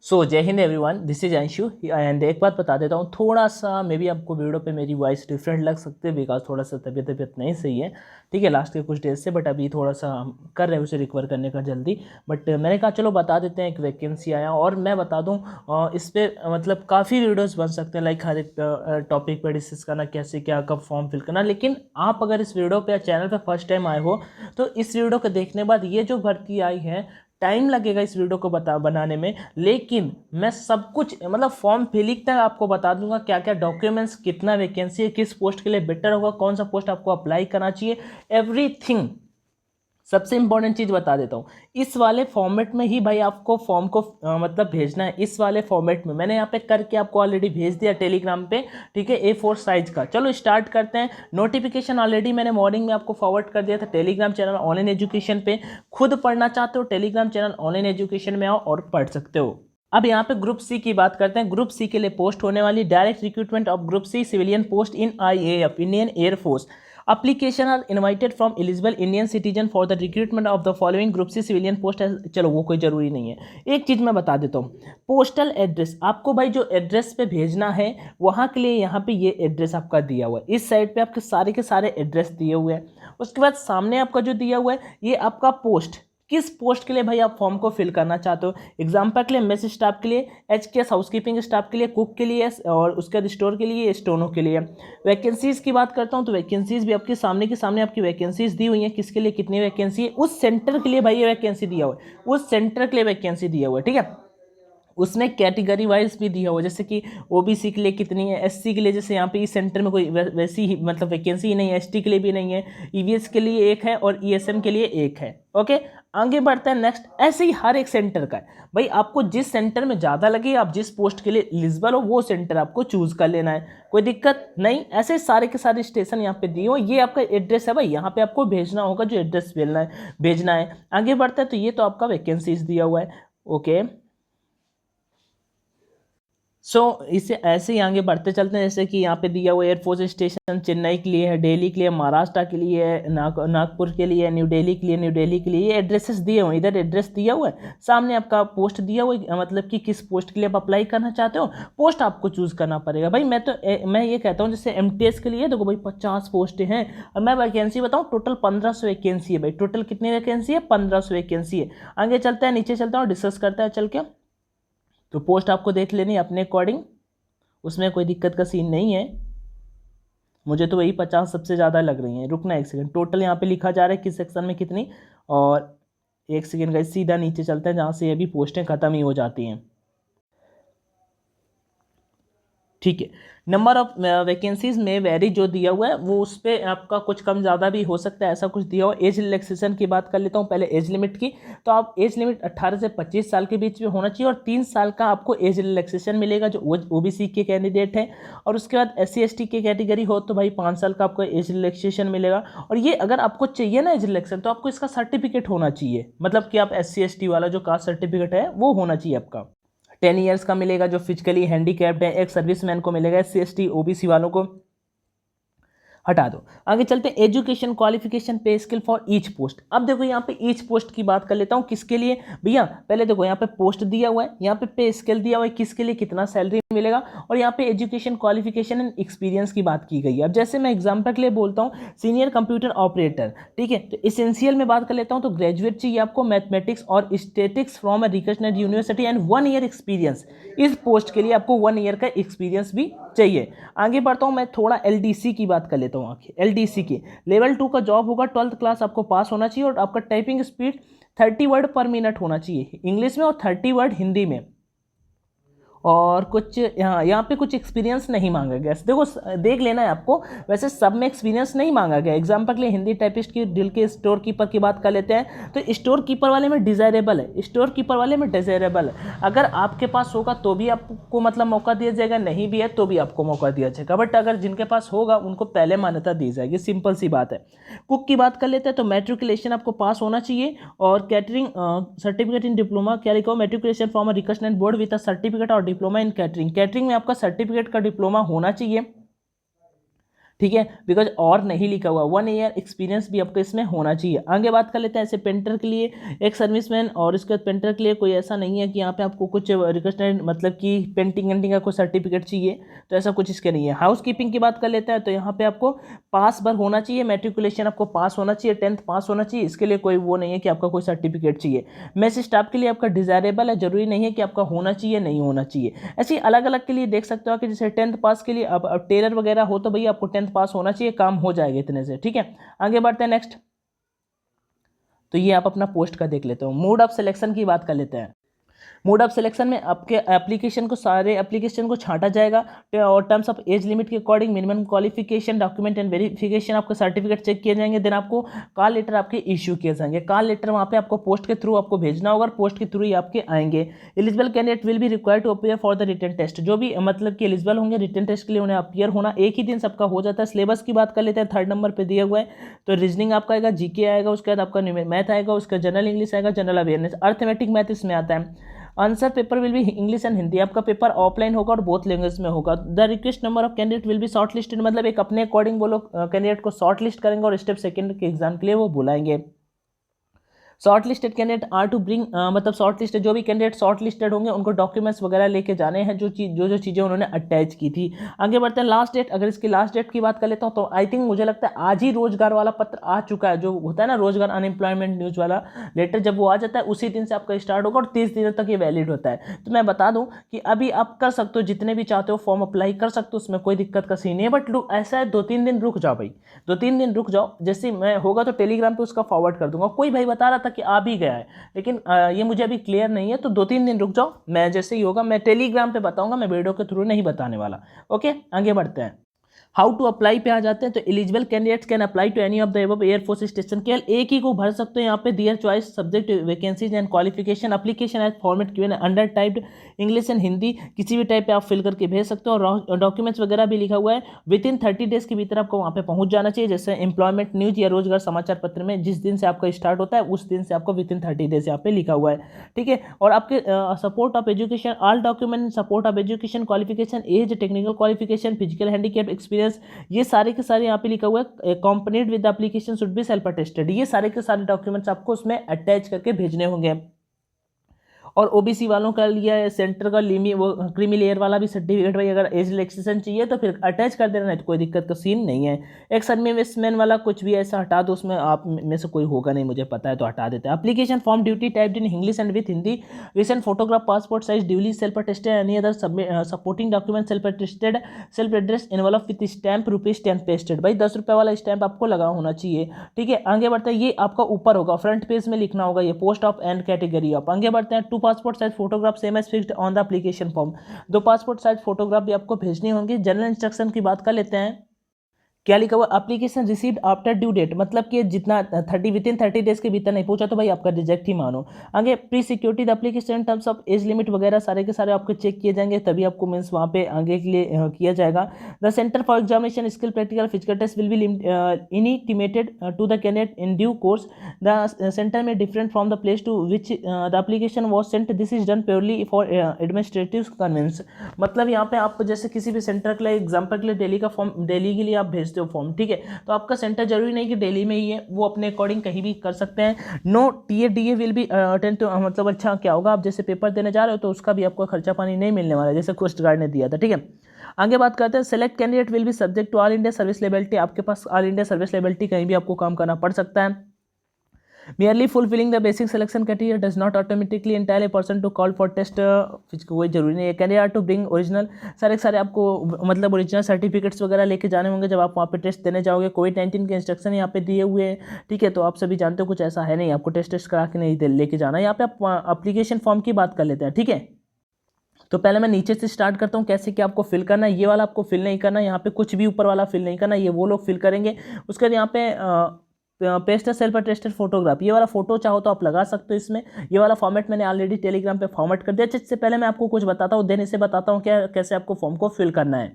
सो जय Hind everyone, this is Anshu. And एक बात बता देता हूँ, थोड़ा सा मे बी आपको वीडियो पे मेरी वॉइस डिफरेंट लग सकती है बिकॉज थोड़ा सा तबीयत नहीं सही है। ठीक है, लास्ट के कुछ डेज से, बट अभी थोड़ा सा हम कर रहे हैं उसे रिकवर करने का जल्दी। बट मैंने कहा चलो बता देते हैं, एक वैकेंसी आया और मैं बता दूँ इस पर मतलब काफ़ी वीडियोज़ बन सकते हैं, लाइक हर एक टॉपिक पर डिस्कस करना, कैसे क्या कब फॉर्म फिल करना। लेकिन आप अगर इस वीडियो पे या चैनल पर फर्स्ट टाइम आए हो तो इस वीडियो को देखने बाद ये जो भर्ती आई है, टाइम लगेगा इस वीडियो को बनाने में, लेकिन मैं सब कुछ मतलब फॉर्म फिलिंग तक आपको बता दूंगा, क्या क्या डॉक्यूमेंट्स, कितना वैकेंसी है, किस पोस्ट के लिए बेटर होगा, कौन सा पोस्ट आपको अप्लाई करना चाहिए, एवरीथिंग। सबसे इंपॉर्टेंट चीज़ बता देता हूँ, इस वाले फॉर्मेट में ही भाई आपको फॉर्म को मतलब भेजना है। इस वाले फॉर्मेट में मैंने यहाँ पे करके आपको ऑलरेडी भेज दिया टेलीग्राम पे। ठीक है, A4 साइज का। चलो स्टार्ट करते हैं। नोटिफिकेशन ऑलरेडी मैंने मॉर्निंग में आपको फॉरवर्ड कर दिया था टेलीग्राम चैनल ऑनलाइन एजुकेशन पे। खुद पढ़ना चाहते हो, टेलीग्राम चैनल ऑनलाइन एजुकेशन में आओ और पढ़ सकते हो। अब यहाँ पे ग्रुप सी की बात करते हैं। ग्रुप सी के लिए पोस्ट होने वाली direct recruitment of group C civilian post in IAF, Indian air force. Application are invited from eligible Indian citizen for the recruitment of the following group C civilian post है। चलो वो कोई ज़रूरी नहीं है। एक चीज़ मैं बता देता हूँ, पोस्टल एड्रेस आपको भाई जो एड्रेस पे भेजना है वहाँ के लिए यहाँ पे ये एड्रेस आपका दिया हुआ है। इस साइड पे आपके सारे एड्रेस दिए हुए हैं। उसके बाद सामने आपका जो दिया हुआ है ये आपका पोस्ट, किस पोस्ट के लिए भाई आप फॉर्म को फिल करना चाहते हो। एग्जाम्पल के लिए मेस स्टाफ के लिए, HKS हाउसकीपिंग स्टाफ के लिए, कुक के लिए, और उसके बाद स्टोर के लिए, स्टोनो के लिए। वैकेंसीज की बात करता हूँ तो वैकेंसीज भी आपके सामने आपकी वैकेंसीज दी हुई हैं, किसके लिए कितनी वैकेंसी है, उस सेंटर के लिए भाई ये वैकेंसी दिया हुआ है, उस सेंटर के लिए वैकेंसी दिया हुआ है। ठीक है, उसमें कैटेगरी वाइज भी दिया हुआ, जैसे कि OBC के लिए कितनी है, SC के लिए जैसे यहाँ पे इस सेंटर में कोई वैसी ही मतलब वैकेंसी ही नहीं है, ST के लिए भी नहीं है, EVS के लिए एक है और ESM के लिए एक है। ओके, आगे बढ़ते हैं नेक्स्ट। ऐसे ही हर एक सेंटर का है भाई, आपको जिस सेंटर में ज़्यादा लगे, आप जिस पोस्ट के लिए एलिजिबल हो वो सेंटर आपको चूज कर लेना है, कोई दिक्कत नहीं। ऐसे सारे के सारे स्टेशन यहाँ पे दिए हो, ये आपका एड्रेस है भाई, यहाँ पे आपको भेजना होगा जो एड्रेस भेजना है। आगे बढ़ते हैं तो ये तो आपका वैकेंसीज दिया हुआ है। ओके, इससे ऐसे ही आगे बढ़ते चलते हैं, जैसे कि यहाँ पे दिया हुआ एयरफोर्स स्टेशन चेन्नई के लिए है, दिल्ली के लिए, महाराष्ट्र के लिए है, नागपुर के लिए, न्यू दिल्ली के लिए, ये एड्रेसेस दिए हुए हैं। इधर एड्रेस दिया हुआ है, सामने आपका पोस्ट दिया हुआ है, मतलब कि किस पोस्ट के लिए आप अप्लाई करना चाहते हो, पोस्ट आपको चूज करना पड़ेगा भाई। मैं ये कहता हूँ, जैसे MTS के लिए देखो भाई 50 पोस्ट हैं, और मैं वैकेंसी बताऊँ, टोटल 1500 वैकेंसी है भाई। टोटल कितनी वैकेंसी है? 1500 वैकेंसी है। आगे चलता है, नीचे चलता हूँ, डिस्कस करता है चल के। तो पोस्ट आपको देख लेनी है अपने अकॉर्डिंग, उसमें कोई दिक्कत का सीन नहीं है। मुझे तो वही 50 सबसे ज़्यादा लग रही हैं। रुकना एक सेकंड, टोटल यहाँ पे लिखा जा रहा है किस सेक्शन में कितनी, और एक सेकंड का सीधा नीचे चलते हैं जहाँ से ये भी पोस्टें ख़त्म ही हो जाती हैं। ठीक है, नंबर ऑफ वैकेंसीज में वेरी जो दिया हुआ है वो उस पर आपका कुछ कम ज़्यादा भी हो सकता है, ऐसा कुछ दिया हुआ। एज रिलैक्सेशन की बात कर लेता हूँ पहले एज लिमिट की। तो आप एज लिमिट 18 से 25 साल के बीच में होना चाहिए, और 3 साल का आपको एज रिलैक्सेशन मिलेगा जो OBC के कैंडिडेट हैं। और उसके बाद SC ST की कैटेगरी हो तो भाई 5 साल का आपको एज रिलैक्सेशन मिलेगा। और ये अगर आपको चाहिए ना एज रिलैक्सेशन, तो आपको इसका सर्टिफिकेट होना चाहिए, मतलब कि आप SC ST वाला जो कास्ट सर्टिफिकेट है वो होना चाहिए आपका। 10 ईयर्स का मिलेगा जो फिजिकली हैंडीकैप्ड है, एक सर्विसमैन को मिलेगा, SC ST OBC वालों को हटा दो। आगे चलते हैं, एजुकेशन क्वालिफिकेशन पे स्किल फॉर ईच पोस्ट। अब देखो यहाँ पे ईच पोस्ट की बात कर लेता हूँ, किसके लिए भैया। पहले देखो यहाँ पे पोस्ट दिया हुआ है, यहाँ पे स्किल दिया हुआ है, किसके लिए कितना सैलरी मिलेगा, और यहाँ पे एजुकेशन क्वालिफिकेशन एंड एक्सपीरियंस की बात की गई है। अब जैसे मैं एग्जाम्पल के लिए बोलता हूँ, सीनियर कंप्यूटर ऑपरेटर, ठीक है, तो इसेंशियल में बात कर लेता हूँ तो ग्रेजुएट चाहिए आपको मैथमेटिक्स और statistics from a recognised university and 1 year experience. इस पोस्ट के लिए आपको 1 ईयर का एक्सपीरियंस भी चाहिए। आगे बढ़ता हूँ, मैं थोड़ा LDC की बात कर लेता हूँ। LDC की लेवल 2 का जॉब होगा, 12th क्लास आपको पास होना चाहिए, और आपका टाइपिंग स्पीड 30 वर्ड पर मिनट होना चाहिए इंग्लिश में, और 30 वर्ड हिंदी में। और कुछ यहाँ पे कुछ एक्सपीरियंस नहीं मांगा गया, देखो देख लेना है आपको। वैसे सब में एक्सपीरियंस नहीं मांगा गया। एग्जाम्पल के लिए हिंदी टाइपिस्ट की, डील के स्टोर कीपर की बात कर लेते हैं, तो स्टोर कीपर वाले में डिज़ायरेबल है, स्टोर कीपर वाले में डिज़ायरेबल है। अगर आपके पास होगा तो भी आपको मतलब मौका दिया जाएगा, नहीं भी है तो भी आपको मौका दिया जाएगा, बट अगर जिनके पास होगा उनको पहले मान्यता दी जाएगी, सिंपल सी बात है। कुक की बात कर लेते हैं, तो मैट्रिकुलेशन आपको पास होना चाहिए, और कैटरिंग सर्टिफिकेट इन डिप्लोमा, क्या लिखा हो, matriculation from a recognised board with a certificate और डिप्लोमा इन कैटरिंग। कैटरिंग में आपका सर्टिफिकेट का डिप्लोमा होना चाहिए। ठीक है, बिकॉज और नहीं लिखा हुआ, 1 ईयर एक्सपीरियंस भी आपको इसमें होना चाहिए। आगे बात कर लेते हैं ऐसे पेंटर के लिए एक सर्विसमैन, और इसके बाद पेंटर के लिए कोई ऐसा नहीं है कि यहाँ पे आपको कुछ रिक्वेस्टेड मतलब कि पेंटिंग वेंटिंग का कोई सर्टिफिकेट चाहिए, तो ऐसा कुछ इसके नहीं है। हाउस कीपिंग की बात कर लेते हैं तो यहाँ पे आपको पास भर होना चाहिए, मैट्रिकुलेशन आपको पास होना चाहिए, 10th पास होना चाहिए, इसके लिए कोई वो नहीं है कि आपका कोई सर्टिफिकेट चाहिए। मेस स्टाफ के लिए आपका डिजायरेबल है, जरूरी नहीं है कि आपका होना चाहिए नहीं होना चाहिए। ऐसे अलग अलग के लिए देख सकते हो कि जैसे 10th पास के लिए अब टेलर वगैरह हो तो भैया आपको 10th पास होना चाहिए, काम हो जाएगा इतने से, ठीक है। आगे बढ़ते हैं नेक्स्ट, तो ये आप अपना पोस्ट का देख लेते हो। मोड ऑफ सिलेक्शन की बात कर लेते हैं। मोड ऑफ सिलेक्शन में आपके एप्लीकेशन को सारे एप्लीकेशन को छांटा जाएगा और टर्म्स ऑफ एज लिमिट के according minimum qualification document and verification आपके सर्टिफिकेट चेक किए जाएंगे, देन आपको कॉल लेटर आपके इशू किए जाएंगे। कॉल लेटर वहाँ पे आपको पोस्ट के थ्रू आपको भेजना होगा और पोस्ट के थ्रू ही आपके आएंगे। Eligible candidate will be required to appear for the written test, जो भी मतलब कि एलिजिबल होंगे रिटन टेस्ट के लिए उन्हें अपीयर होना एक ही दिन सबका हो जाता है। सिलेबस की बात कर लेते हैं, 3rd नंबर पर दिया हुआ है, तो रीजनिंग आपका आएगा, जीके आएगा, उसके बाद आपका मैथ आएगा, उसका जनरल इंग्लिश आएगा, जनरल अवेयरनेस, अर्थमेटिक मैथ इसमें आता है। Answer paper will be English and Hindi, आपका पेपर ऑफलाइन होगा और बोथ लैंग्वेज में होगा। The request number of candidate will B short listed, मतलब एक अपने अकॉर्डिंग वो लोग कैंडिडेट को शॉर्ट लिस्ट करेंगे और स्टेप सेकंड के एग्जाम के लिए वो बुलाएंगे। Short listed candidate are to bring, मतलब शॉर्ट लिस्टेड जो भी कैंडिडेट शॉर्ट लिस्टेड होंगे उनको डॉक्यूमेंट्स वगैरह लेके जाने हैं, जो चीज़ें उन्होंने अटैच की थी। आगे बढ़ते हैं, लास्ट डेट, अगर इसकी लास्ट डेट की बात कर लेता हूँ तो आई थिंक मुझे लगता है आज ही रोजगार वाला पत्र आ चुका है, जो होता है ना रोजगार अनएम्प्लॉयमेंट न्यूज़ वाला लेटर, जब वो आ जाता है उसी दिन से आपका स्टार्ट होगा और 30 दिनों तक ये वैलिड होता है। तो मैं बता दूं कि अभी आप कर सकते हो, जितने भी चाहते हो फॉर्म अप्लाई कर सकते हो, उसमें कोई दिक्कत का सीन नहीं है, बट ऐसा है 2-3 दिन रुक जाओ भाई, 2-3 दिन रुक जाओ। जैसे मैं होगा तो टेलीग्राम पे उसका फॉरवर्ड कर दूंगा। कोई भाई बता रहा था कि आ भी गया है, लेकिन ये मुझे अभी क्लियर नहीं है, तो 2-3 दिन रुक जाओ, मैं जैसे ही होगा मैं टेलीग्राम पे बताऊंगा, मैं वीडियो के थ्रू नहीं बताने वाला। ओके, आगे बढ़ते हैं। हाउ टू अप्लाई पे आ जाते हैं, तो eligible candidates can apply to any of the above air force station, केवल एक ही को भर सकते हो यहाँ पे। Their choice subject vacancies and qualification, application as format given under typed English and Hindi, किसी भी टाइप पे आप फिल करके भेज सकते हो। और डॉक्यूमेंट्स वगैरह भी लिखा हुआ है, विदिन 30 डेज के भीतर आपको वहाँ पे पहुँच जाना चाहिए। जैसे एम्प्लॉयमेंट न्यूज या रोजगार समाचार पत्र में जिस दिन से आपका स्टार्ट होता है उस दिन से आपको विदिन 30 डेज यहाँ पे लिखा हुआ है, ठीक है। और आपके support of education, all document support of education, qualification, age, technical qualification, physical handicap experience, ये सारे के सारे यहाँ पे लिखा हुआ है। Accompanied with application should be self attested, ये सारे के सारे डॉक्यूमेंट्स आपको उसमें अटैच करके भेजने होंगे। और ओबीसी वालों का लिया सेंटर का वो क्रीमी लेयर वाला भी सर्टिफिकेट, भाई अगर एज रिलैक्सेशन चाहिए तो फिर अटैच कर देना, नहीं तो कोई दिक्कत का सीन नहीं है। एक सर्विसमैन वाला कुछ भी ऐसा हटा दो, उसमें आप में से कोई होगा नहीं मुझे पता है, तो हटा देते हैं। Application form duty typed in English and with Hindi, recent photograph, passport size, duly self attested, any other supporting document self attested, self address envelope with stamp, ₹10 pasted, भाई 10 रुपये वाला स्टैम्प आपको लगा होना चाहिए, ठीक है। आगे बढ़ते हैं, ये आपका ऊपर होगा, फ्रंट पेज में लिखना होगा, ये post of and category of. आगे बढ़ते हैं, 2 passport size photograph same as fixed on the application form, 2 passport size photograph भी आपको भेजनी होंगी। जनरल इंस्ट्रक्शन की बात कर लेते हैं, क्या लिखा हुआ, application received after due date, मतलब कि जितना 30 डेज के भीतर नहीं पहुंचा तो भाई आपका रिजेक्ट ही मानो। आगे pre security the application terms of age limit वगैरह सारे के सारे आपके चेक किए जाएंगे, तभी आपको मीन्स वहाँ पे आगे के लिए किया जाएगा। The centre for examination skill practical physical test will be intimated to the candidate in due course, the centre may different from the place to which the application was sent, this is done purely for administrative convenience, मतलब यहाँ पे आप जैसे किसी भी centre के लिए example के लिए दिल्ली का फॉर्म, दिल्ली के लिए आप भेजते हो फॉर्म, ठीक है, तो आपका सेंटर जरूरी नहीं कि दिल्ली में ही है, वो अपने अकॉर्डिंग कहीं भी कर सकते हैं। No TA will be attend to, मतलब अच्छा क्या होगा, आप जैसे पेपर देने जा रहे हो तो उसका भी आपको खर्चा पानी नहीं मिलने वाला है, जैसे कोस्ट गार्ड ने दिया था, ठीक है। आगे बात करते हैं, select candidate will be subject to all India service liability, आपके पास ऑल इंडिया सर्विस लेबिलिटी कहीं भी आपको काम करना पड़ सकता है। merely fulfilling the basic selection criteria does not automatically entitle a person to call for test, कोई जरूरी नहीं है। कैंडिडेट टू ब्रिंग ओरिजिनल, सारे आपको मतलब ओरिजिनल सर्टिफिकेट्स वगैरह लेके जाने होंगे जब आप वहाँ पे टेस्ट देने जाओगे। कोविड-19 के इंस्ट्रक्शन यहाँ पे दिए हुए हैं, ठीक है, तो आप सभी जानते हो कुछ ऐसा है नहीं, आपको टेस्ट करा के नहीं लेके जाना। यहाँ पे आप अप्लीकेशन फॉर्म की बात कर लेते हैं, ठीक है। तो पहले मैं नीचे से स्टार्ट करता हूँ, कैसे कि आपको फिल करना है। ये वाला आपको फिल नहीं करना, यहाँ पे कुछ भी ऊपर वाला फिल नहीं करना, ये वो लोग फिल करेंगे। उसके बाद यहाँ पे पेस्ट सेल्फ अटेस्टेड फोटोग्राफ, ये वाला फोटो चाहो तो आप लगा सकते हो इसमें। ये वाला फॉर्मेट मैंने ऑलरेडी टेलीग्राम पे फॉर्मेट कर दिया। इससे पहले मैं आपको कुछ बताता हूँ, देन इसे बताता हूँ क्या कैसे आपको फॉर्म को फिल करना है।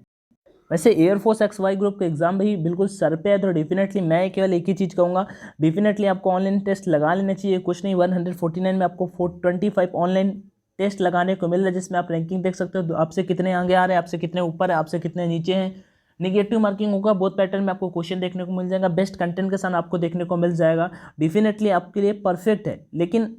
वैसे एयरफोर्स XY ग्रुप का एग्जाम भी बिल्कुल सर पे है, तो डेफिनेटली मैं केवल एक ही चीज़ कहूँगा, डेफिनेटली आपको ऑनलाइन टेस्ट लगा लेना चाहिए। कुछ नहीं, 149 में आपको 425 ऑनलाइन टेस्ट लगाने को मिल रहा है, जिसमें आप रैंकिंग देख सकते हो, आपसे कितने आगे आ रहे हैं, आपसे कितने ऊपर है, आपसे कितने नीचे हैं, निगेटिव मार्किंग होगा, बोथ पैटर्न में आपको क्वेश्चन देखने को मिल जाएगा, बेस्ट कंटेंट के साथ आपको देखने को मिल जाएगा, डेफिनेटली आपके लिए परफेक्ट है। लेकिन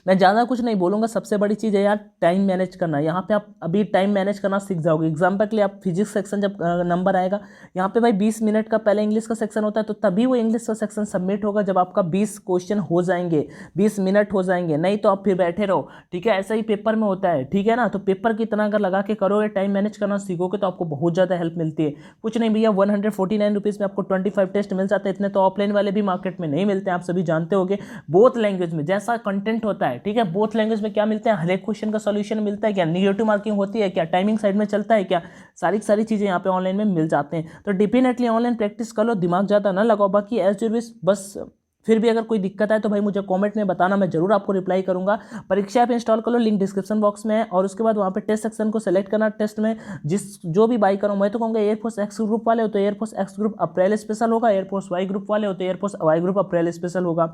मैं ज़्यादा कुछ नहीं बोलूँगा, सबसे बड़ी चीज़ है यार टाइम मैनेज करना। यहाँ पे आप अभी टाइम मैनेज करना सीख जाओगे। एग्जाम्पल के लिए आप फिजिक्स सेक्शन जब नंबर आएगा, यहाँ पे भाई 20 मिनट का पहले इंग्लिश का सेक्शन होता है, तो तभी वो इंग्लिश का सेक्शन सबमिट होगा जब आपका 20 क्वेश्चन हो जाएंगे, 20 मिनट हो जाएंगे, नहीं तो आप फिर बैठे रहो। ठीक है, ऐसा ही पेपर में होता है, ठीक है ना। तो पेपर की तरह अगर लगा के करोगे, टाइम मैनेज करना सीखोगे, तो आपको बहुत ज़्यादा हेल्प मिलती है। कुछ नहीं भैया, 149 रुपीज़ में आपको 25 टेस्ट मिल जाते हैं। इतने तो ऑफलाइन वाले भी मार्केट में नहीं मिलते हैं, आप सभी जानते होंगे। बोथ लैंग्वेज में जैसा कंटेंट होता है, ठीक है, बोथ लैंग्वेज में क्या मिलते हैं, हर एक क्वेश्चन का सॉल्यूशन मिलता है क्या, निगेटिव मार्किंग होती है क्या, टाइमिंग साइड में चलता है क्या, सारी चीज़ें यहाँ पे ऑनलाइन में मिल जाते हैं। तो डेफिनेटली ऑनलाइन प्रैक्टिस कर लो, दिमाग ज़्यादा ना लगाओ। बाकी एज यू विश, बस फिर भी अगर कोई दिक्कत आए तो भाई मुझे कमेंट में बताना, मैं जरूर आपको रिप्लाई करूंगा। परीक्षा ऐप इंस्टॉल कर लो, लिंक डिस्क्रिप्शन बॉक्स में है। और उसके बाद वहाँ पे टेस्ट सेक्शन को सेलेक्ट करना। टेस्ट में जो भी बाई करो, मैं तो कहूँगा एयरफोर्स एक्स ग्रुप वाले हो तो एयरफोर्स एक्स ग्रुप अप्रैल स्पेशल होगा, एयरफोर्स वाई ग्रुप वाले हो तो एयरफोर्स वाई ग्रुप अप्रैल स्पेशल होगा।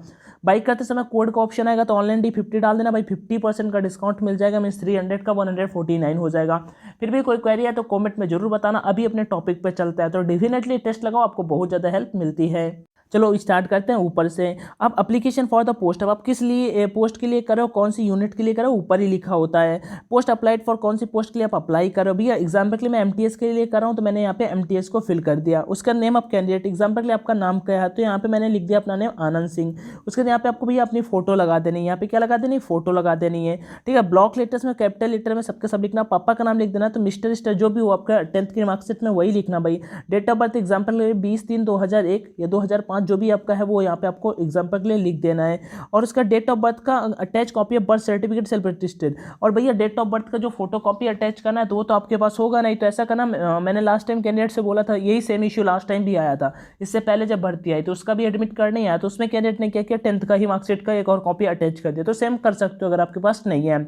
बाई करते समय कोड का ऑप्शन आएगा तो ऑनलाइन D50 डाल देना भाई, 50% का डिस्काउंट मिल जाएगा। मीन्स 300 का 149 हो जाएगा। फिर भी कोई क्वेरी है तो कॉमेंट में जरूर बताना। अभी अपने टॉपिक पर चलता है, तो डेफिनेटली टेस्ट लगाओ, आपको बहुत ज़्यादा हेल्प मिलती है। चलो स्टार्ट करते हैं ऊपर से। अब एप्लीकेशन फॉर द पोस्ट, अब आप किस लिए पोस्ट के लिए करो, कौन सी यूनिट के लिए करो, ऊपर ही लिखा होता है। पोस्ट अप्लाइड फॉर, कौन सी पोस्ट के लिए आप अप्लाई करो। भैया एग्जाम्पल के लिए मैं MTS के लिए कर रहा हूँ, तो मैंने यहाँ पे MTS को फिल कर दिया। उसका नेम ऑफ कैंडिडेट, एग्जाम्पल के लिए आपका नाम क्या है, तो यहाँ पे मैंने लिख दिया अपना नेम आनंद सिंह। उसके बाद यहाँ पे आपको भैया अपनी फोटो लगा देनी है। यहाँ पे क्या लगा देनी है, फोटो लगा देनी है। ठीक है, ब्लॉक लेटर्स में कैपिटल लेटर में सबके सब लिखना। पापा का नाम लिख देना, तो मिस्टर स्टर जो भी हो आपका 10th की मार्कशीट में वही लिखना भाई। डेट ऑफ बर्थ एग्जाम्पल 20/3/2001 या 2005 जो भी आपका है वो यहाँ पे आपको एग्जाम्पल के लिए लिख देना है। और उसका डेट ऑफ बर्थ का attach copy of birth certificate self attested. और भैया डेट ऑफ बर्थ का जो फोटो कॉपी अटैच करना है तो वो तो आपके पास होगा नहीं, तो ऐसा करना, मैंने लास्ट टाइम कैंडिडेट से बोला था, यही सेम इश्यू लास्ट टाइम भी आया था, इससे पहले जब भर्ती आई तो उसका भी एडमिट कार्ड नहीं आया, तो उसमें कैंडिडेट ने क्या किया, 10th का ही मार्कशीट का एक और कॉपी अटैच कर दिया। तो सेम कर सकते हो अगर आपके पास नहीं है।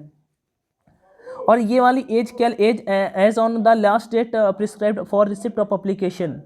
और ये वाली एज क्या, age age on the last date prescribed for receipt of application,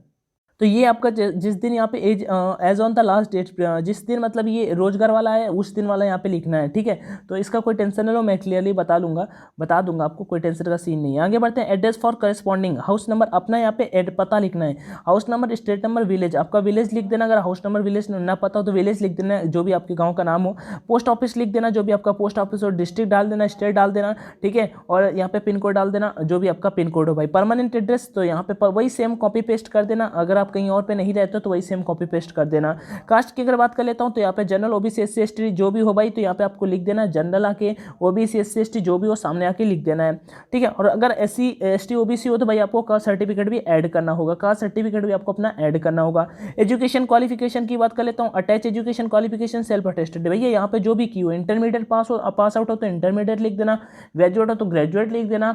तो ये आपका जिस दिन यहाँ पे age on the last date, जिस दिन मतलब ये रोजगार वाला है उस दिन वाला यहाँ पे लिखना है। ठीक है, तो इसका कोई टेंशन नहीं लो, मैं क्लियरली बता दूंगा आपको, कोई टेंशन का सीन नहीं है। आगे बढ़ते हैं। Address for corresponding house number, अपना यहाँ पे पता लिखना है। House number, state number, village, आपका विलेज लिख देना। अगर हाउस नंबर विलेज ना पता हो तो विलेज लिख देना, जो भी आपके गाँव का नाम हो। पोस्ट ऑफिस लिख देना, जो भी आपका पोस्ट ऑफिस हो। डिस्ट्रिक्ट डाल देना, स्टेट डाल देना। ठीक है, और यहाँ पे पिन कोड डाल देना, जो भी आपका पिन कोड हो भाई। परमानेंट एड्रेस तो यहाँ पे वही सेम कॉपी पेस्ट कर देना, अगर आप कहीं और पे नहीं रहते तो वही सेम कॉपी पेस्ट कर देना। कास्ट की अगर बात कर लेता हूं तो यहाँ पे जनरल, OBC, SC ST जो भी हो भाई, तो यहाँ पे आपको लिख देना जनरल आके, OBC SC ST जो भी हो सामने आके लिख देना है। ठीक है, और अगर SC ST OBC हो तो भाई आपको कास्ट सर्टिफिकेट भी ऐड करना होगा, कास्ट सर्टिफिकेट भी आपको अपना ऐड करना होगा। एजुकेशन क्वालिफिकेशन की बात कर लेता हूँ। Attach education qualification self attested, भैया यहाँ पे जो भी की हो, इंटरमीडिएट पास आउट हो तो इंटरमीडिएट लिख देना, ग्रेजुएट हो तो ग्रेजुएट लिख देना,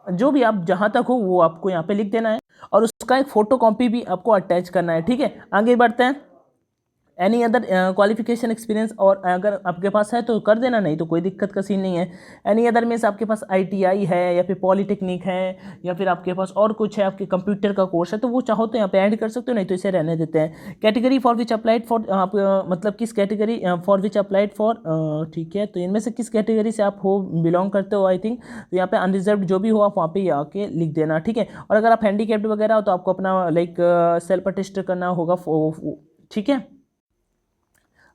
जो भी आप जहाँ तक हो वो आपको यहाँ पे लिख देना है। और उसका एक फोटो कॉपी भी आपको अटैच करना है। ठीक है, आगे बढ़ते हैं। एनी अदर क्वालिफिकेशन एक्सपीरियंस, और अगर आपके पास है तो कर देना, नहीं तो कोई दिक्कत का सीन नहीं है। एनी अदर मीन्स आपके पास ITI है या फिर पॉलीटेक्निक है या फिर आपके पास और कुछ है, आपके कंप्यूटर का कोर्स है, तो वो चाहो तो यहाँ पे ऐड कर सकते हो, नहीं तो इसे रहने देते हैं। Category for which applied for, आप मतलब किस category for which applied for, ठीक है, तो इनमें से किस कैटेगरी से आप हो, बिलोंग करते हो आई थिंक, तो यहाँ पे अनरिजर्व जो भी हो आप वहाँ पे आके लिख देना। ठीक है, और अगर आप हैंडीकैप्ड वगैरह हो तो आपको अपना लाइक सेल्फ अटेस्ट करना होगा। ठीक है,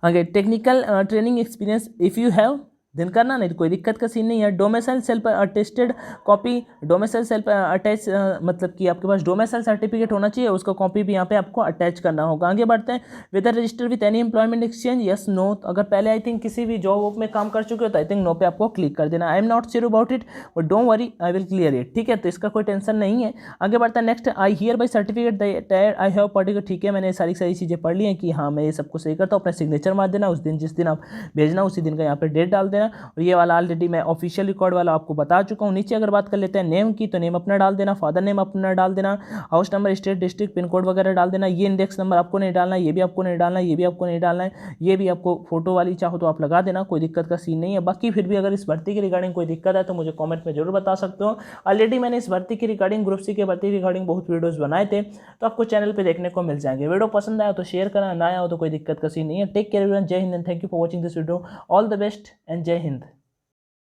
आगे technical training experience if you have दिन करना, नहीं तो कोई दिक्कत का सीन नहीं है। Domicile self attested copy, domicile self attach मतलब कि आपके पास डोमिसाइल सर्टिफिकेट होना चाहिए, उसका कॉपी भी यहाँ पे आपको अटैच करना होगा। आगे बढ़ते हैं। Whether register with any employment exchange, yes no, अगर पहले आई थिंक किसी भी जॉब में काम कर चुके हो तो आई थिंक नो पे आपको क्लिक कर देना। I am not sure about it but don't worry, I will clear it. ठीक है, तो इसका कोई टेंशन नहीं है। आगे बढ़ता है। Next, I hear by certificate that I have particular, ठीक है, मैंने सारी चीज़ें पढ़ ली हैं कि हाँ मैं ये सबको सही करता हूँ। अपना सिग्नेचर मार देना, उस दिन जिस दिन आप भेजना उसी दिन का यहाँ पे डेट डाल देना। और ये वाला ऑलरेडी मैं ऑफिशियल रिकॉर्ड वाला आपको बता चुका हूँ। नीचे अगर बात कर लेते हैं नेम की, तो नेम अपना डाल देना, फादर नेम अपना डाल देना, house number, state, district, pin code वगैरह डाल देना। ये इंडेक्स नंबर आपको नहीं डालना, ये भी आपको नहीं डालना, ये भी आपको नहीं डालना है, ये भी आपको फोटो वाली चाहो तो आप लगा देना, कोई दिक्कत का सीन नहीं है। बाकी फिर भी अगर इस भर्ती की रिगार्डिंग कोई दिक्कत है तो मुझे कॉमेंट में जरूर बता सकते हो। ऑलरेडी मैंने इस भर्ती की रिगार्डिंग, ग्रुप सी के भर्ती की रिगार्डिंग बहुत वीडियोज़ बनाए थे, तो आपको चैनल पर देखने को मिल जाएंगे। वीडियो पसंद आया तो शेयर करना, ना आया हो तो कोई दिक्कत का सीन नहीं है। टेक केयर एवरीवन, जय Hind and thank you for watching this video. All the best and जय हिंद।